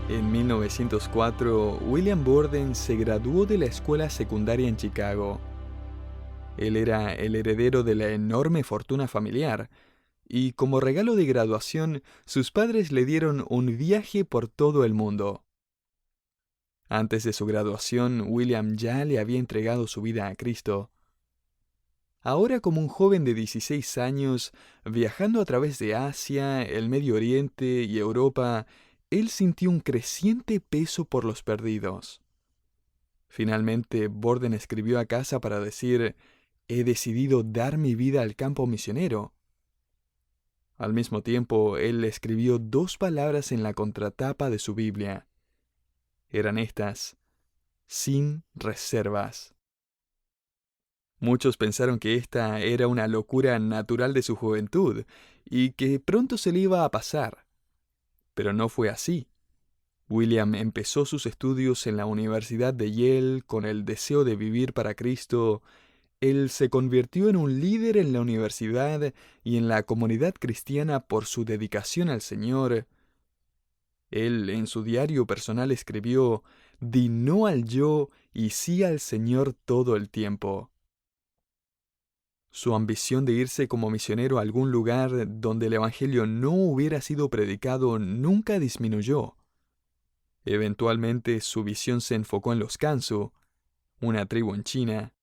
En 1904, William Borden se graduó de la escuela secundaria en Chicago. Él era el heredero de la enorme fortuna familiar, y como regalo de graduación, sus padres le dieron un viaje por todo el mundo. Antes de su graduación, William ya le había entregado su vida a Cristo. Ahora, como un joven de 16 años, viajando a través de Asia, el Medio Oriente y Europa, él sintió un creciente peso por los perdidos. Finalmente, Borden escribió a casa para decir: «He decidido dar mi vida al campo misionero». Al mismo tiempo, él escribió 2 palabras en la contratapa de su Biblia. Eran estas: «Sin reservas». Muchos pensaron que esta era una locura natural de su juventud y que pronto se le iba a pasar. Pero no fue así. William empezó sus estudios en la Universidad de Yale con el deseo de vivir para Cristo. Él se convirtió en un líder en la universidad y en la comunidad cristiana por su dedicación al Señor. Él en su diario personal escribió: «Di no al yo y sí al Señor todo el tiempo». Su ambición de irse como misionero a algún lugar donde el Evangelio no hubiera sido predicado nunca disminuyó. Eventualmente su visión se enfocó en los Kansu, una tribu en China.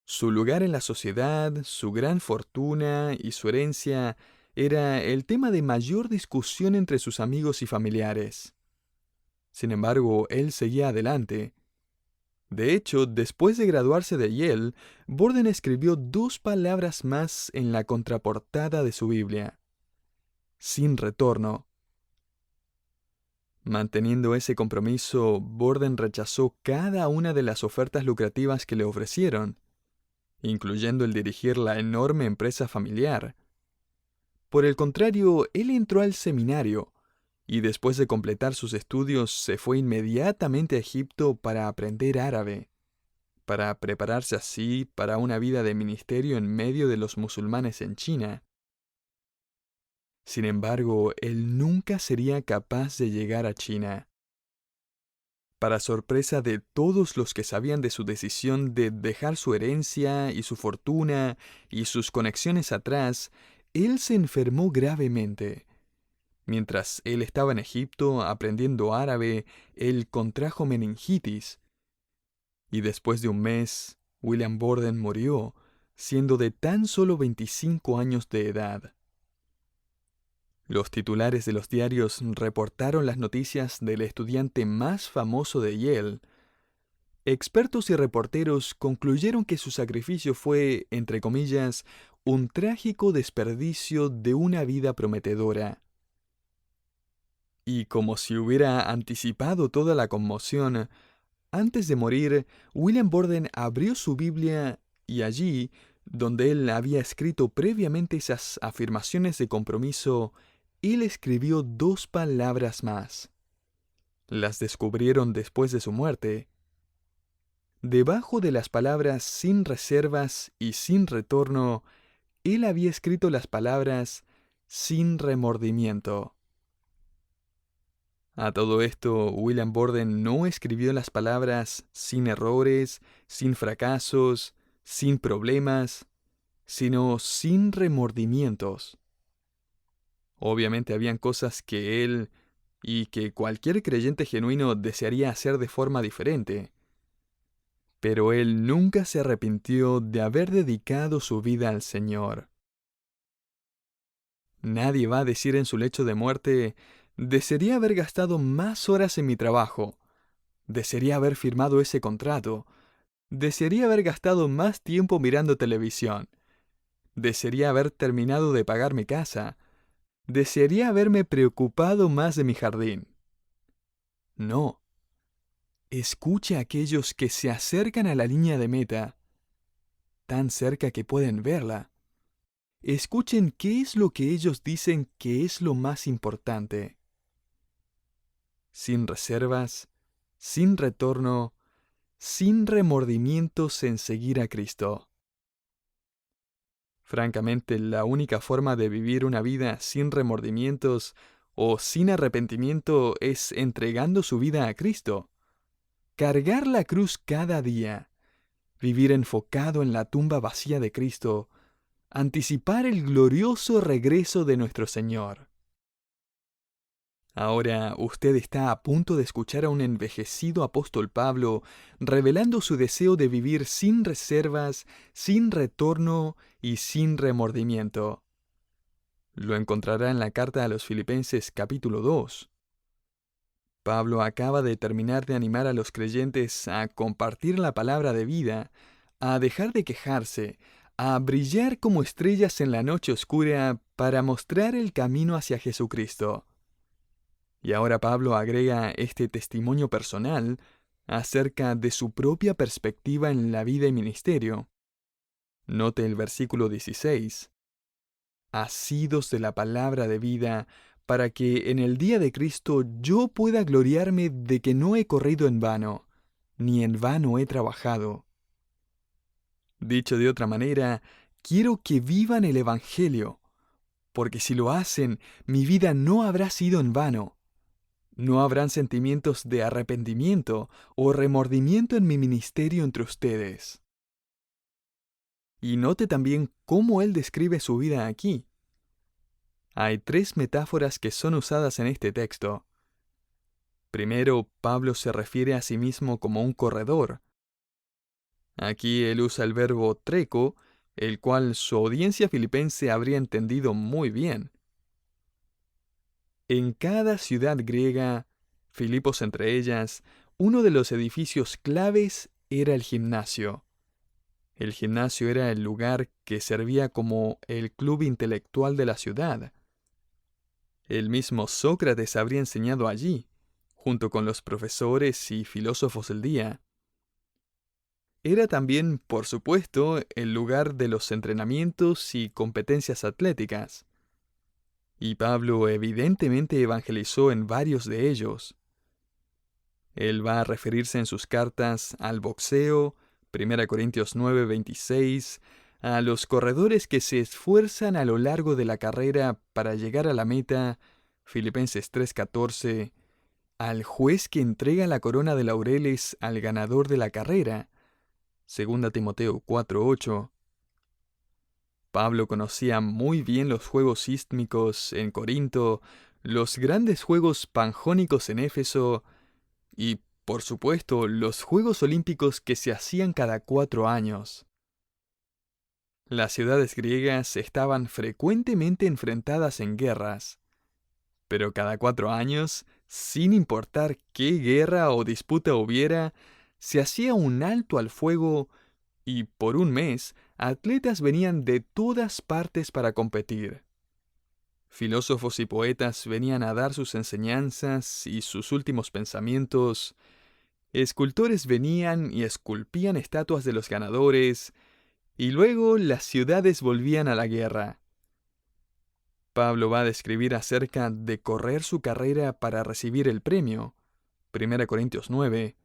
Su lugar en la sociedad, su gran fortuna y su herencia era el tema de mayor discusión entre sus amigos y familiares. Sin embargo, él seguía adelante. De hecho, después de graduarse de Yale, Borden escribió 2 palabras más en la contraportada de su Biblia: «Sin retorno». Manteniendo ese compromiso, Borden rechazó cada una de las ofertas lucrativas que le ofrecieron, incluyendo el dirigir la enorme empresa familiar. Por el contrario, él entró al seminario y después de completar sus estudios se fue inmediatamente a Egipto para aprender árabe, para prepararse así para una vida de ministerio en medio de los musulmanes en China. Sin embargo, él nunca sería capaz de llegar a China. Para sorpresa de todos los que sabían de su decisión de dejar su herencia y su fortuna y sus conexiones atrás, él se enfermó gravemente. Mientras él estaba en Egipto aprendiendo árabe, él contrajo meningitis. Y después de un mes, William Borden murió, siendo de tan solo 25 años de edad. Los titulares de los diarios reportaron las noticias del estudiante más famoso de Yale. Expertos y reporteros concluyeron que su sacrificio fue, entre comillas, un trágico desperdicio de una vida prometedora. Y como si hubiera anticipado toda la conmoción, antes de morir, William Borden abrió su Biblia y allí, donde él había escrito previamente esas afirmaciones de compromiso, él escribió 2 palabras más. Las descubrieron después de su muerte. Debajo de las palabras «sin reservas» y «sin retorno», él había escrito las palabras «sin remordimiento». A todo esto, William Borden no escribió las palabras «sin errores», «sin fracasos», «sin problemas», sino «sin remordimientos». Obviamente habían cosas que él y que cualquier creyente genuino desearía hacer de forma diferente. Pero él nunca se arrepintió de haber dedicado su vida al Señor. Nadie va a decir en su lecho de muerte: «Desearía haber gastado más horas en mi trabajo. Desearía haber firmado ese contrato. Desearía haber gastado más tiempo mirando televisión. Desearía haber terminado de pagar mi casa. Desearía haberme preocupado más de mi jardín». No. Escucha a aquellos que se acercan a la línea de meta, tan cerca que pueden verla. Escuchen qué es lo que ellos dicen que es lo más importante. Sin reservas, sin retorno, sin remordimientos en seguir a Cristo. Francamente, la única forma de vivir una vida sin remordimientos o sin arrepentimiento es entregando su vida a Cristo. Cargar la cruz cada día, vivir enfocado en la tumba vacía de Cristo, anticipar el glorioso regreso de nuestro Señor. Ahora usted está a punto de escuchar a un envejecido apóstol Pablo revelando su deseo de vivir sin reservas, sin retorno y sin remordimiento. Lo encontrará en la carta a los Filipenses capítulo 2. Pablo acaba de terminar de animar a los creyentes a compartir la palabra de vida, a dejar de quejarse, a brillar como estrellas en la noche oscura para mostrar el camino hacia Jesucristo. Y ahora Pablo agrega este testimonio personal acerca de su propia perspectiva en la vida y ministerio. Note el versículo 16. Asidos de la palabra de vida, para que en el día de Cristo yo pueda gloriarme de que no he corrido en vano, ni en vano he trabajado. Dicho de otra manera, quiero que vivan el Evangelio, porque si lo hacen, mi vida no habrá sido en vano. No habrán sentimientos de arrepentimiento o remordimiento en mi ministerio entre ustedes. Y note también cómo él describe su vida aquí. Hay 3 metáforas que son usadas en este texto. Primero, Pablo se refiere a sí mismo como un corredor. Aquí él usa el verbo treco, el cual su audiencia filipense habría entendido muy bien. En cada ciudad griega, Filipos entre ellas, uno de los edificios claves era el gimnasio. El gimnasio era el lugar que servía como el club intelectual de la ciudad. El mismo Sócrates habría enseñado allí, junto con los profesores y filósofos del día. Era también, por supuesto, el lugar de los entrenamientos y competencias atléticas. Y Pablo evidentemente evangelizó en varios de ellos. Él va a referirse en sus cartas al boxeo, 1 Corintios 9:26, a los corredores que se esfuerzan a lo largo de la carrera para llegar a la meta, Filipenses 3:14, al juez que entrega la corona de laureles al ganador de la carrera, 2 Timoteo 4:8. Pablo conocía muy bien los juegos sísmicos en Corinto, los grandes juegos panjónicos en Éfeso y, por supuesto, los Juegos Olímpicos que se hacían cada 4 años. Las ciudades griegas estaban frecuentemente enfrentadas en guerras, pero cada 4 años, sin importar qué guerra o disputa hubiera, se hacía un alto al fuego y por un mes atletas venían de todas partes para competir. Filósofos y poetas venían a dar sus enseñanzas y sus últimos pensamientos. Escultores venían y esculpían estatuas de los ganadores, y luego las ciudades volvían a la guerra. Pablo va a describir acerca de correr su carrera para recibir el premio, 1 Corintios 9.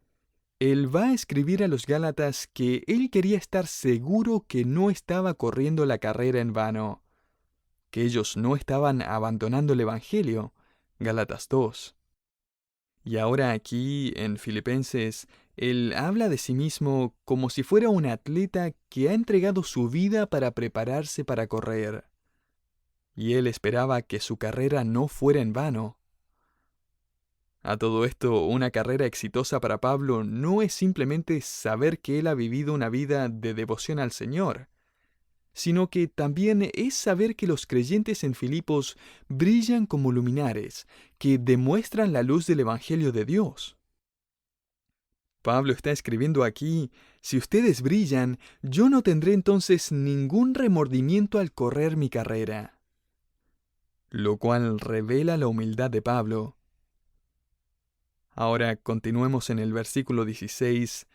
Él va a escribir a los Gálatas que él quería estar seguro que no estaba corriendo la carrera en vano, que ellos no estaban abandonando el Evangelio, Gálatas 2. Y ahora aquí, en Filipenses, él habla de sí mismo como si fuera un atleta que ha entregado su vida para prepararse para correr. Y él esperaba que su carrera no fuera en vano. A todo esto, una carrera exitosa para Pablo no es simplemente saber que él ha vivido una vida de devoción al Señor, sino que también es saber que los creyentes en Filipos brillan como luminares, que demuestran la luz del Evangelio de Dios. Pablo está escribiendo aquí, si ustedes brillan, yo no tendré entonces ningún remordimiento al correr mi carrera. Lo cual revela la humildad de Pablo. Ahora continuemos en el versículo 16.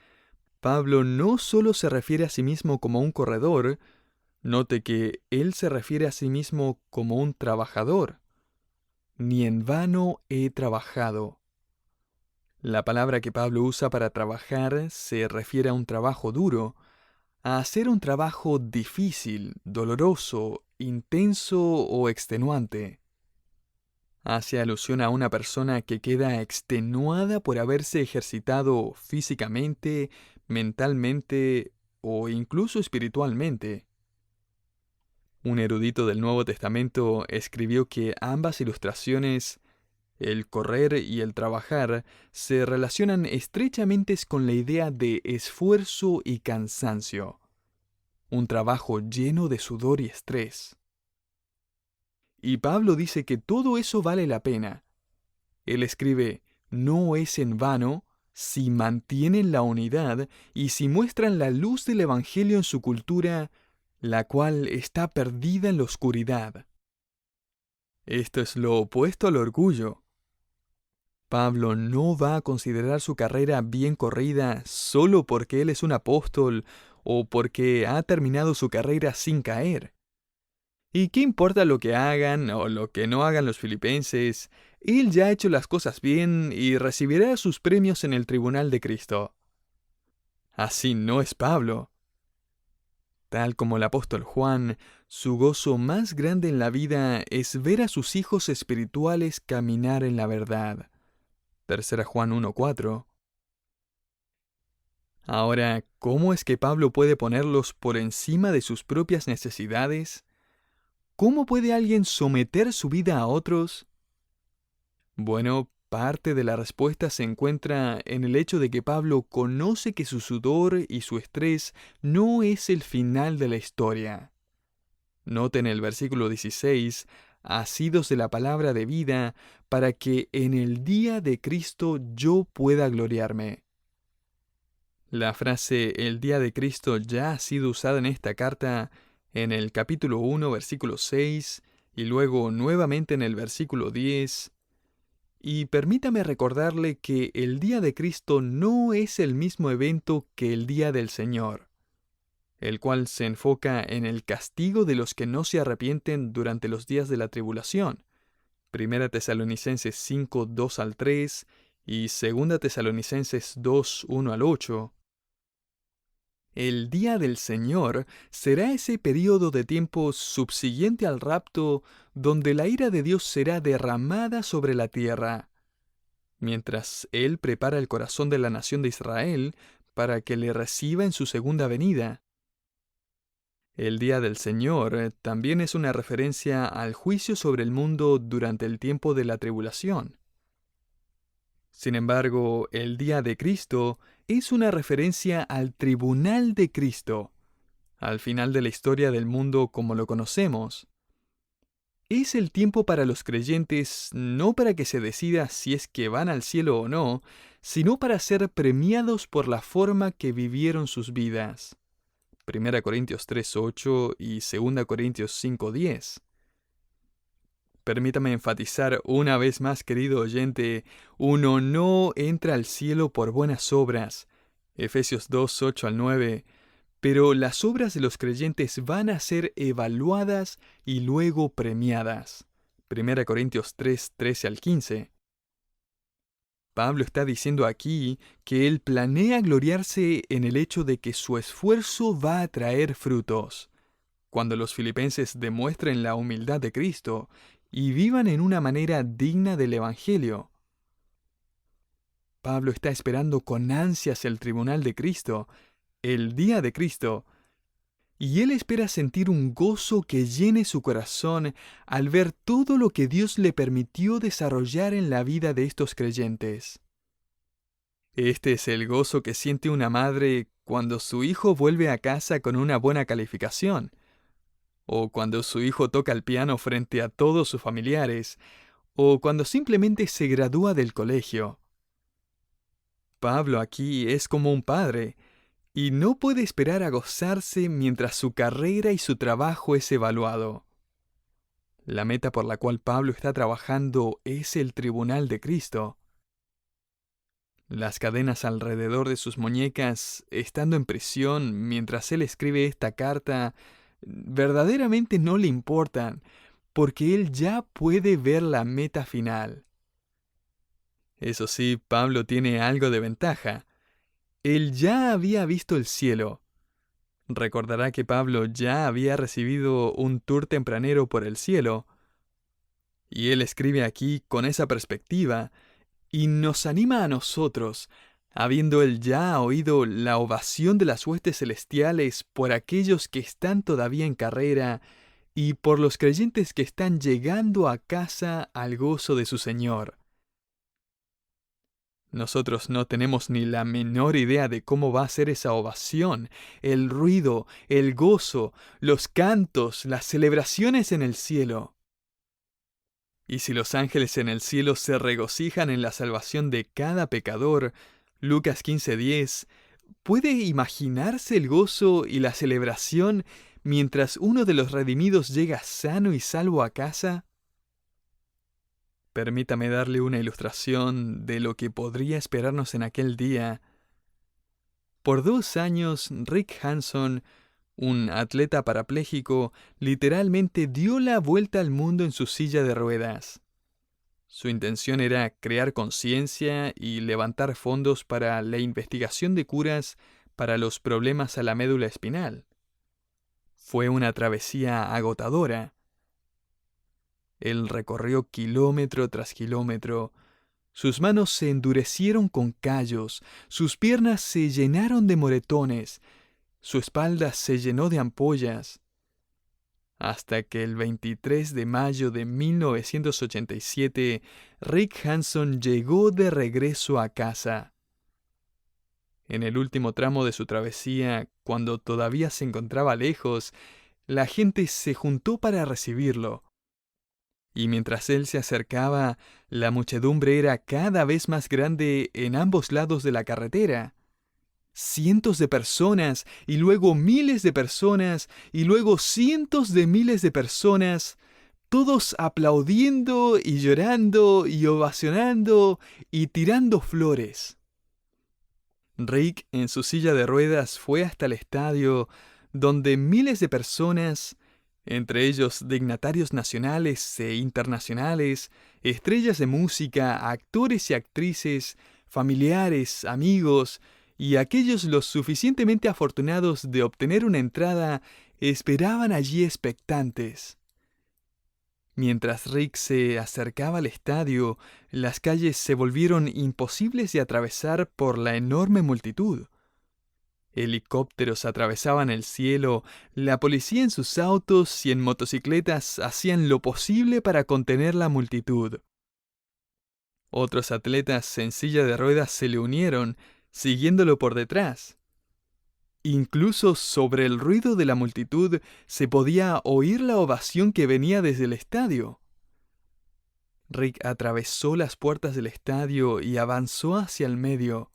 Pablo no solo se refiere a sí mismo como un corredor, note que él se refiere a sí mismo como un trabajador. Ni en vano he trabajado. La palabra que Pablo usa para trabajar se refiere a un trabajo duro, a hacer un trabajo difícil, doloroso, intenso o extenuante. Hace alusión a una persona que queda extenuada por haberse ejercitado físicamente, mentalmente o incluso espiritualmente. Un erudito del Nuevo Testamento escribió que ambas ilustraciones, el correr y el trabajar, se relacionan estrechamente con la idea de esfuerzo y cansancio, un trabajo lleno de sudor y estrés. Y Pablo dice que todo eso vale la pena. Él escribe, no es en vano si mantienen la unidad y si muestran la luz del Evangelio en su cultura, la cual está perdida en la oscuridad. Esto es lo opuesto al orgullo. Pablo no va a considerar su carrera bien corrida solo porque él es un apóstol o porque ha terminado su carrera sin caer. ¿Y qué importa lo que hagan o lo que no hagan los filipenses? Él ya ha hecho las cosas bien y recibirá sus premios en el tribunal de Cristo. Así no es Pablo. Tal como el apóstol Juan, su gozo más grande en la vida es ver a sus hijos espirituales caminar en la verdad. 3 Juan 1:4. Ahora, ¿cómo es que Pablo puede ponerlos por encima de sus propias necesidades? ¿Cómo puede alguien someter su vida a otros? Bueno, parte de la respuesta se encuentra en el hecho de que Pablo conoce que su sudor y su estrés no es el final de la historia. Noten el versículo 16, asidos de la palabra de vida, para que en el día de Cristo yo pueda gloriarme. La frase el día de Cristo ya ha sido usada en esta carta en el capítulo 1, versículo 6, y luego nuevamente en el versículo 10. Y permítame recordarle que el día de Cristo no es el mismo evento que el día del Señor, el cual se enfoca en el castigo de los que no se arrepienten durante los días de la tribulación. 1 Tesalonicenses 5, 2 al 3 y 2 Tesalonicenses 2, 1 al 8. El día del Señor será ese período de tiempo subsiguiente al rapto donde la ira de Dios será derramada sobre la tierra, mientras Él prepara el corazón de la nación de Israel para que le reciba en su segunda venida. El día del Señor también es una referencia al juicio sobre el mundo durante el tiempo de la tribulación. Sin embargo, el día de Cristo es una referencia al tribunal de Cristo, al final de la historia del mundo como lo conocemos. Es el tiempo para los creyentes no para que se decida si es que van al cielo o no, sino para ser premiados por la forma que vivieron sus vidas. 1 Corintios 3:8 y 2 Corintios 5:10. Permítame enfatizar una vez más, querido oyente, uno no entra al cielo por buenas obras. Efesios 2:8 al 9. Pero las obras de los creyentes van a ser evaluadas y luego premiadas. 1 Corintios 3:13 al 15. Pablo está diciendo aquí que él planea gloriarse en el hecho de que su esfuerzo va a traer frutos. Cuando los filipenses demuestren la humildad de Cristo y vivan en una manera digna del Evangelio. Pablo está esperando con ansias el tribunal de Cristo, el día de Cristo, y él espera sentir un gozo que llene su corazón al ver todo lo que Dios le permitió desarrollar en la vida de estos creyentes. Este es el gozo que siente una madre cuando su hijo vuelve a casa con una buena calificación, o cuando su hijo toca el piano frente a todos sus familiares, o cuando simplemente se gradúa del colegio. Pablo aquí es como un padre, y no puede esperar a gozarse mientras su carrera y su trabajo es evaluado. La meta por la cual Pablo está trabajando es el tribunal de Cristo. Las cadenas alrededor de sus muñecas, estando en prisión mientras él escribe esta carta, verdaderamente no le importan, porque él ya puede ver la meta final. Eso sí, Pablo tiene algo de ventaja. Él ya había visto el cielo. Recordará que Pablo ya había recibido un tour tempranero por el cielo. Y él escribe aquí con esa perspectiva y nos anima a nosotros, habiendo él ya oído la ovación de las huestes celestiales por aquellos que están todavía en carrera y por los creyentes que están llegando a casa al gozo de su Señor. Nosotros no tenemos ni la menor idea de cómo va a ser esa ovación, el ruido, el gozo, los cantos, las celebraciones en el cielo. Y si los ángeles en el cielo se regocijan en la salvación de cada pecador, Lucas 15:10, ¿puede imaginarse el gozo y la celebración mientras uno de los redimidos llega sano y salvo a casa? Permítame darle una ilustración de lo que podría esperarnos en aquel día. Por 2 años, Rick Hanson, un atleta parapléjico, literalmente dio la vuelta al mundo en su silla de ruedas. Su intención era crear conciencia y levantar fondos para la investigación de curas para los problemas a la médula espinal. Fue una travesía agotadora. Él recorrió kilómetro tras kilómetro. Sus manos se endurecieron con callos, sus piernas se llenaron de moretones, su espalda se llenó de ampollas, hasta que el 23 de mayo de 1987, Rick Hanson llegó de regreso a casa. En el último tramo de su travesía, cuando todavía se encontraba lejos, la gente se juntó para recibirlo. Y mientras él se acercaba, la muchedumbre era cada vez más grande en ambos lados de la carretera. Cientos de personas, y luego miles de personas, y luego cientos de miles de personas, todos aplaudiendo y llorando y ovacionando y tirando flores. Rick, en su silla de ruedas, fue hasta el estadio, donde miles de personas, entre ellos dignatarios nacionales e internacionales, estrellas de música, actores y actrices, familiares, amigos, y aquellos los suficientemente afortunados de obtener una entrada, esperaban allí expectantes. Mientras Rick se acercaba al estadio, las calles se volvieron imposibles de atravesar por la enorme multitud. Helicópteros atravesaban el cielo, la policía en sus autos y en motocicletas hacían lo posible para contener la multitud. Otros atletas en silla de ruedas se le unieron, siguiéndolo por detrás. Incluso sobre el ruido de la multitud se podía oír la ovación que venía desde el estadio. Rick atravesó las puertas del estadio y avanzó hacia el medio.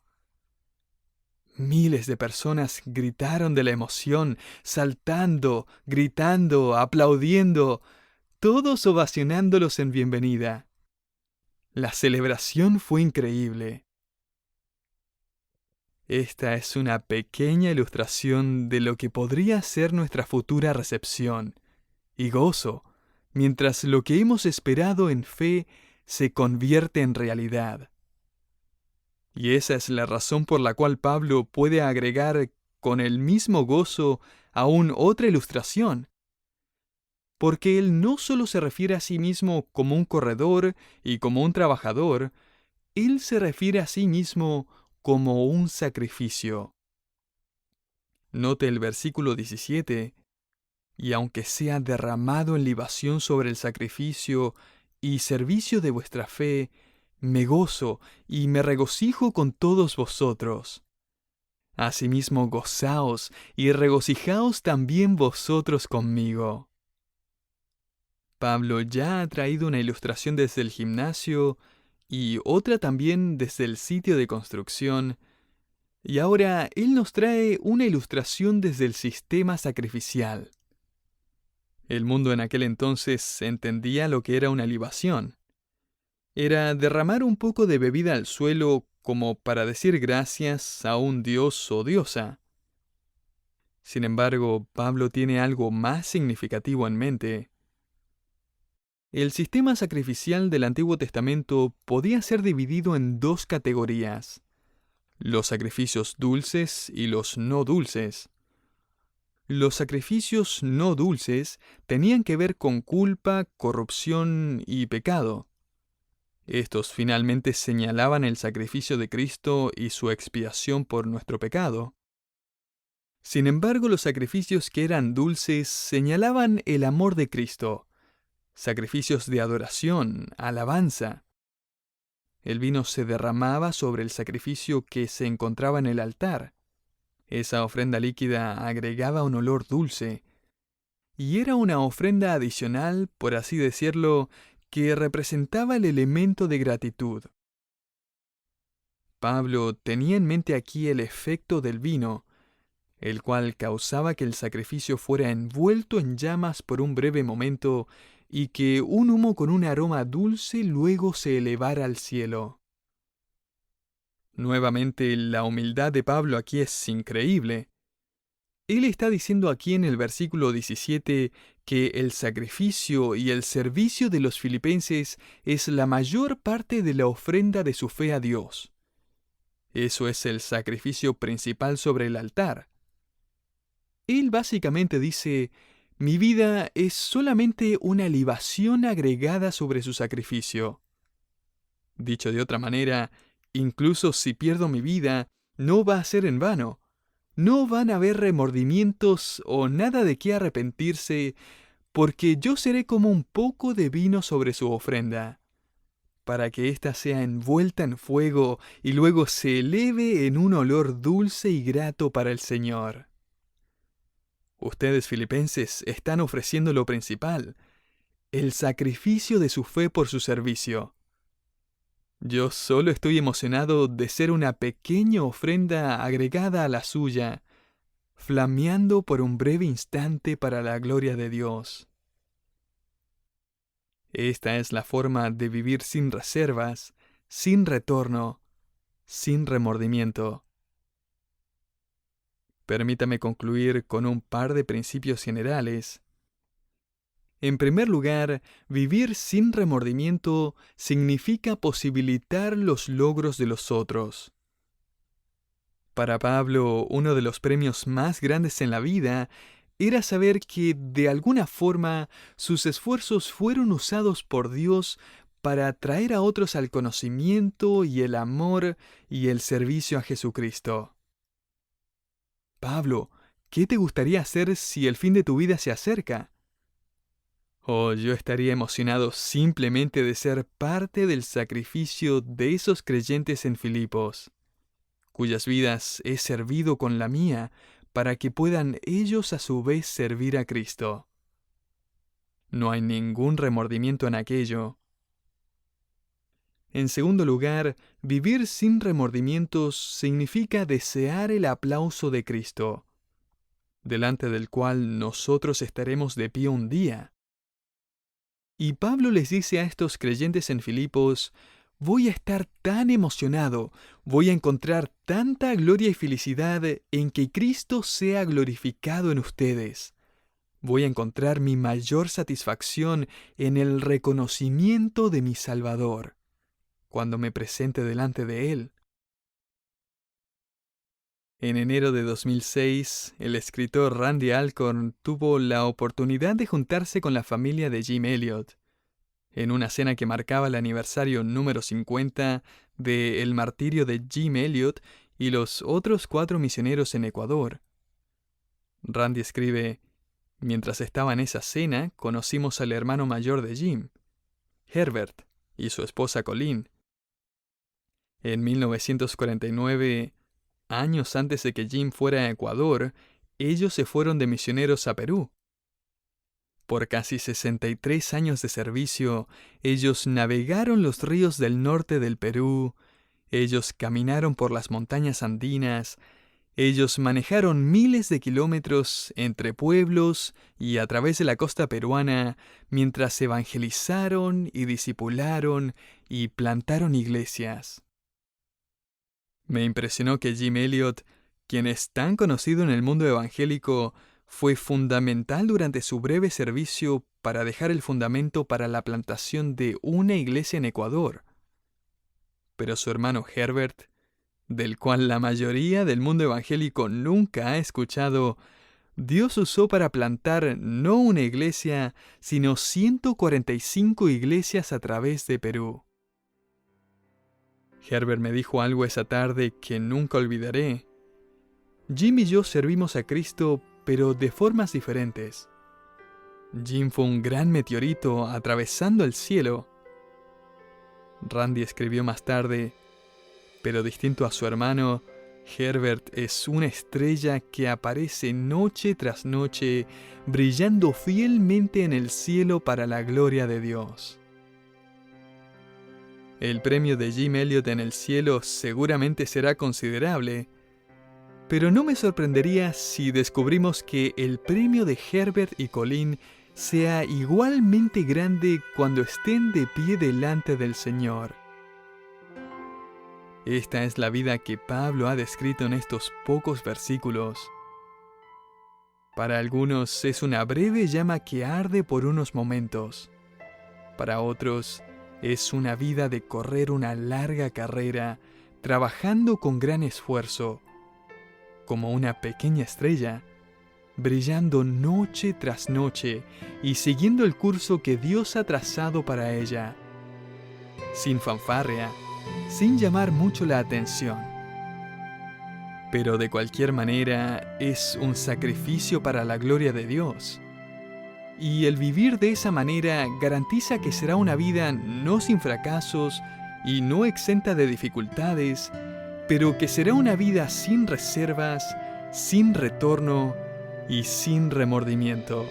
Miles de personas gritaron de la emoción, saltando, gritando, aplaudiendo, todos ovacionándolos en bienvenida. La celebración fue increíble. Esta es una pequeña ilustración de lo que podría ser nuestra futura recepción y gozo, mientras lo que hemos esperado en fe se convierte en realidad. Y esa es la razón por la cual Pablo puede agregar con el mismo gozo aún otra ilustración. Porque él no solo se refiere a sí mismo como un corredor y como un trabajador, él se refiere a sí mismo como un sacrificio. Note el versículo 17. Y aunque sea derramado en libación sobre el sacrificio y servicio de vuestra fe, me gozo y me regocijo con todos vosotros. Asimismo, gozaos y regocijaos también vosotros conmigo. Pablo ya ha traído una ilustración desde el gimnasio y otra también desde el sitio de construcción, y ahora él nos trae una ilustración desde el sistema sacrificial. El mundo en aquel entonces entendía lo que era una libación. Era derramar un poco de bebida al suelo como para decir gracias a un dios o diosa. Sin embargo, Pablo tiene algo más significativo en mente. El sistema sacrificial del Antiguo Testamento podía ser dividido en 2 categorías: los sacrificios dulces y los no dulces. Los sacrificios no dulces tenían que ver con culpa, corrupción y pecado. Estos finalmente señalaban el sacrificio de Cristo y su expiación por nuestro pecado. Sin embargo, los sacrificios que eran dulces señalaban el amor de Cristo, sacrificios de adoración, alabanza. El vino se derramaba sobre el sacrificio que se encontraba en el altar. Esa ofrenda líquida agregaba un olor dulce, y era una ofrenda adicional, por así decirlo, que representaba el elemento de gratitud. Pablo tenía en mente aquí el efecto del vino, el cual causaba que el sacrificio fuera envuelto en llamas por un breve momento y que un humo con un aroma dulce luego se elevara al cielo. Nuevamente, la humildad de Pablo aquí es increíble. Él está diciendo aquí en el versículo 17 que el sacrificio y el servicio de los filipenses es la mayor parte de la ofrenda de su fe a Dios. Eso es el sacrificio principal sobre el altar. Él básicamente dice, mi vida es solamente una libación agregada sobre su sacrificio. Dicho de otra manera, incluso si pierdo mi vida, no va a ser en vano. No van a haber remordimientos o nada de qué arrepentirse, porque yo seré como un poco de vino sobre su ofrenda, para que ésta sea envuelta en fuego y luego se eleve en un olor dulce y grato para el Señor. Ustedes, filipenses, están ofreciendo lo principal, el sacrificio de su fe por su servicio. Yo solo estoy emocionado de ser una pequeña ofrenda agregada a la suya, flameando por un breve instante para la gloria de Dios. Esta es la forma de vivir sin reservas, sin retorno, sin remordimiento. Permítame concluir con un par de principios generales. En primer lugar, vivir sin remordimiento significa posibilitar los logros de los otros. Para Pablo, uno de los premios más grandes en la vida era saber que, de alguna forma, sus esfuerzos fueron usados por Dios para traer a otros al conocimiento y el amor y el servicio a Jesucristo. Pablo, ¿qué te gustaría hacer si el fin de tu vida se acerca? Oh, yo estaría emocionado simplemente de ser parte del sacrificio de esos creyentes en Filipos, cuyas vidas he servido con la mía, para que puedan ellos a su vez servir a Cristo. No hay ningún remordimiento en aquello. En segundo lugar, vivir sin remordimientos significa desear el aplauso de Cristo, delante del cual nosotros estaremos de pie un día. Y Pablo les dice a estos creyentes en Filipos, voy a estar tan emocionado, voy a encontrar tanta gloria y felicidad en que Cristo sea glorificado en ustedes. Voy a encontrar mi mayor satisfacción en el reconocimiento de mi Salvador, cuando me presente delante de Él. En enero de 2006, el escritor Randy Alcorn tuvo la oportunidad de juntarse con la familia de Jim Elliot, en una cena que marcaba el aniversario número 50 de el martirio de Jim Elliot y los otros 4 misioneros en Ecuador. Randy escribe, mientras estaba en esa cena, conocimos al hermano mayor de Jim, Herbert, y su esposa Colleen. En 1949, años antes de que Jim fuera a Ecuador, ellos se fueron de misioneros a Perú. Por casi 63 años de servicio, ellos navegaron los ríos del norte del Perú, ellos caminaron por las montañas andinas, ellos manejaron miles de kilómetros entre pueblos y a través de la costa peruana, mientras evangelizaron y discipularon y plantaron iglesias. Me impresionó que Jim Elliot, quien es tan conocido en el mundo evangélico, fue fundamental durante su breve servicio para dejar el fundamento para la plantación de una iglesia en Ecuador. Pero su hermano Herbert, del cual la mayoría del mundo evangélico nunca ha escuchado, Dios usó para plantar no una iglesia, sino 145 iglesias a través de Perú. Herbert me dijo algo esa tarde que nunca olvidaré. Jim y yo servimos a Cristo, pero de formas diferentes. Jim fue un gran meteorito atravesando el cielo. Randy escribió más tarde, pero distinto a su hermano, Herbert es una estrella que aparece noche tras noche, brillando fielmente en el cielo para la gloria de Dios. El premio de Jim Elliot en el cielo seguramente será considerable, pero no me sorprendería si descubrimos que el premio de Herbert y Colleen sea igualmente grande cuando estén de pie delante del Señor. Esta es la vida que Pablo ha descrito en estos pocos versículos. Para algunos es una breve llama que arde por unos momentos. Para otros es una vida de correr una larga carrera, trabajando con gran esfuerzo, como una pequeña estrella, brillando noche tras noche y siguiendo el curso que Dios ha trazado para ella, sin fanfarria, sin llamar mucho la atención. Pero de cualquier manera es un sacrificio para la gloria de Dios. Y el vivir de esa manera garantiza que será una vida no sin fracasos y no exenta de dificultades, pero que será una vida sin reservas, sin retorno y sin remordimiento.